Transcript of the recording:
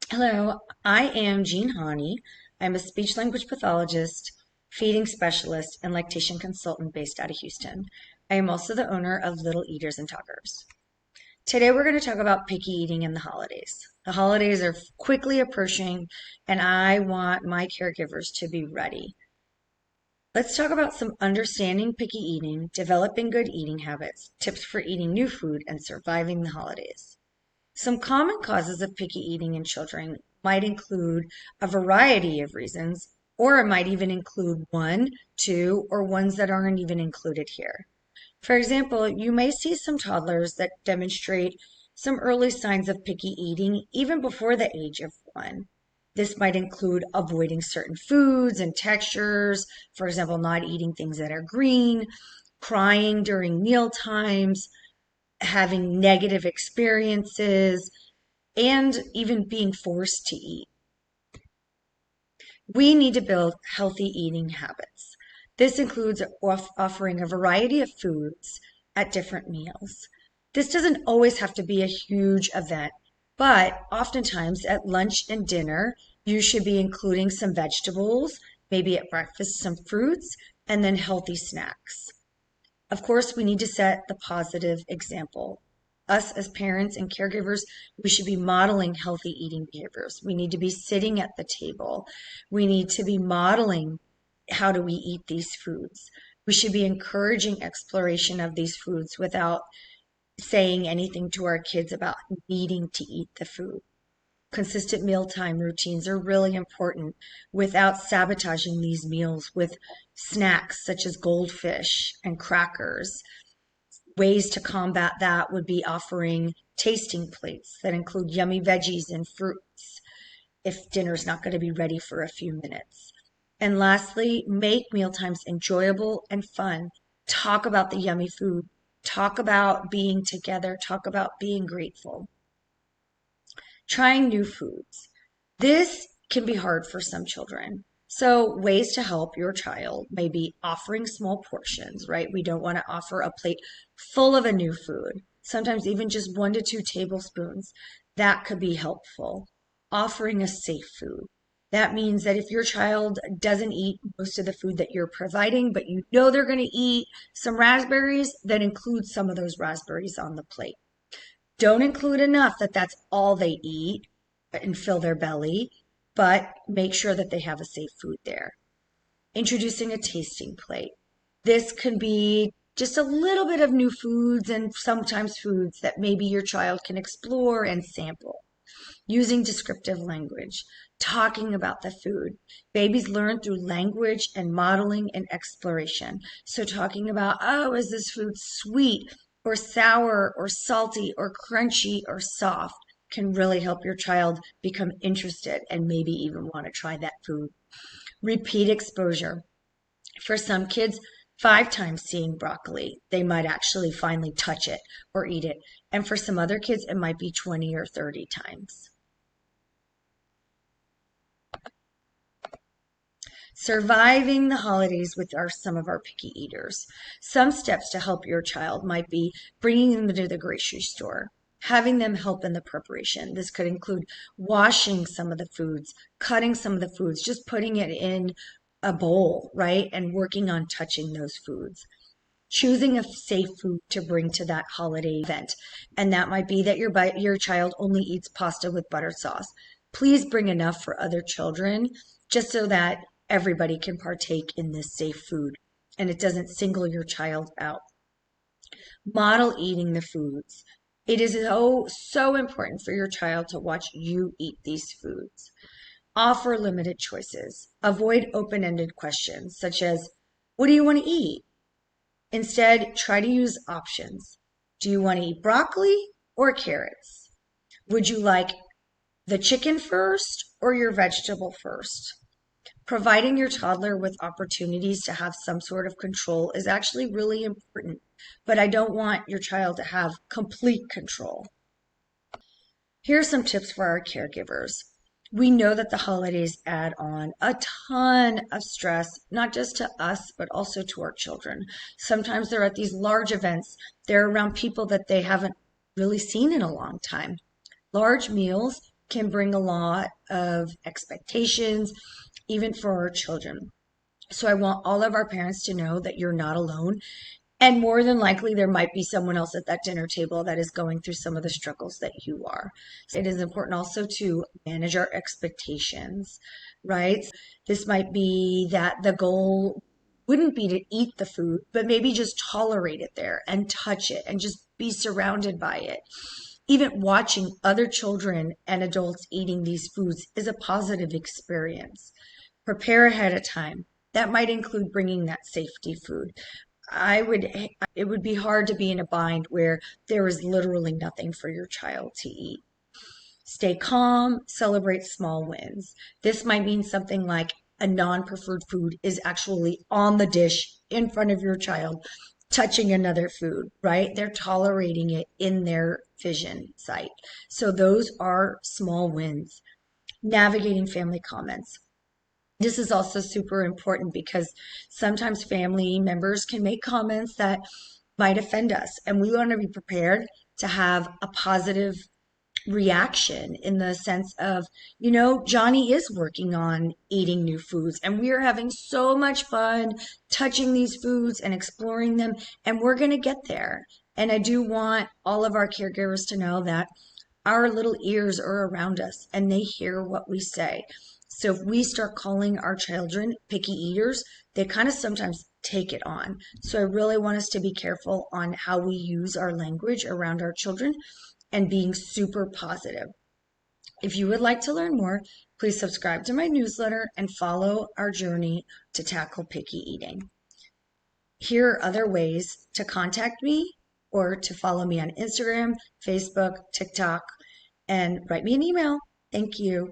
Hello, I am Jean Hawney. I'm a speech language pathologist, feeding specialist, and lactation consultant based out of Houston. I am also the owner of Little Eaters and Talkers. Today we're going to talk about picky eating in the holidays. The holidays are quickly approaching, and I want my caregivers to be ready. Let's talk about some understanding picky eating, developing good eating habits, tips for eating new food, and surviving the holidays. Some common causes of picky eating in children might include a variety of reasons, or it might even include one, two, or ones that aren't even included here. For example, you may see some toddlers that demonstrate some early signs of picky eating even before the age of 1. This might include avoiding certain foods and textures, for example, not eating things that are green, crying during meal times, having negative experiences, and even being forced to eat. We need to build healthy eating habits. This includes offering a variety of foods at different meals. This doesn't always have to be a huge event, but oftentimes at lunch and dinner, you should be including some vegetables, maybe at breakfast, some fruits, and then healthy snacks. Of course, we need to set the positive example. Us as parents and caregivers, we should be modeling healthy eating behaviors. We need to be sitting at the table. We need to be modeling how do we eat these foods. We should be encouraging exploration of these foods without saying anything to our kids about needing to eat the food. Consistent mealtime routines are really important without sabotaging these meals with snacks such as goldfish and crackers. Ways to combat that would be offering tasting plates that include yummy veggies and fruits if dinner's not going to be ready for a few minutes. And lastly, make mealtimes enjoyable and fun. Talk about the yummy food. Talk about being together. Talk about being grateful. Trying new foods. This can be hard for some children. So, ways to help your child may be offering small portions, right? We don't want to offer a plate full of a new food, sometimes even just 1 to 2 tablespoons. That could be helpful. Offering a safe food. That means that if your child doesn't eat most of the food that you're providing, but you know they're going to eat some raspberries, then include some of those raspberries on the plate. Don't include enough that that's all they eat and fill their belly, but make sure that they have a safe food there. Introducing a tasting plate. This can be just a little bit of new foods and sometimes foods that maybe your child can explore and sample. Using descriptive language, talking about the food. Babies learn through language and modeling and exploration. So talking about, oh, is this food sweet or sour or salty or crunchy or soft can really help your child become interested and maybe even want to try that food. Repeat exposure. For some kids, 5 times seeing broccoli, they might actually finally touch it or eat it. And for some other kids, it might be 20 or 30 times. Surviving the holidays with some of our picky eaters. Some steps to help your child might be bringing them to the grocery store, having them help in the preparation. This could include washing some of the foods, cutting some of the foods, just putting it in a bowl, right? And working on touching those foods. Choosing a safe food to bring to that holiday event. And that might be that your child only eats pasta with butter sauce. Please bring enough for other children just so that everybody can partake in this safe food and it doesn't single your child out. Model eating the foods. It is so important for your child to watch you eat these foods. Offer limited choices. Avoid open-ended questions such as, what do you want to eat? Instead, try to use options. Do you want to eat broccoli or carrots? Would you like the chicken first or your vegetable first? Providing your toddler with opportunities to have some sort of control is actually really important, but I don't want your child to have complete control. Here are some tips for our caregivers. We know that the holidays add on a ton of stress, not just to us, but also to our children. Sometimes they're at these large events. They're around people that they haven't really seen in a long time. Large meals can bring a lot of expectations, even for our children. So I want all of our parents to know that you're not alone. And more than likely, there might be someone else at that dinner table that is going through some of the struggles that you are. So it is important also to manage our expectations, right? This might be that the goal wouldn't be to eat the food, but maybe just tolerate it there and touch it and just be surrounded by it. Even watching other children and adults eating these foods is a positive experience. Prepare ahead of time. That might include bringing that safety food. It would be hard to be in a bind where there is literally nothing for your child to eat. Stay calm, celebrate small wins. This might mean something like a non-preferred food is actually on the dish in front of your child, touching another food, right? They're tolerating it in their vision sight. So those are small wins. Navigating family comments. This is also super important because sometimes family members can make comments that might offend us, and we want to be prepared to have a positive reaction in the sense of, Johnny is working on eating new foods, and we are having so much fun touching these foods and exploring them, and we're going to get there. And I do want all of our caregivers to know that our little ears are around us and they hear what we say. So if we start calling our children picky eaters, they kind of sometimes take it on. So I really want us to be careful on how we use our language around our children and being super positive. If you would like to learn more, please subscribe to my newsletter and follow our journey to tackle picky eating. Here are other ways to contact me or to follow me on Instagram, Facebook, TikTok, and write me an email. Thank you.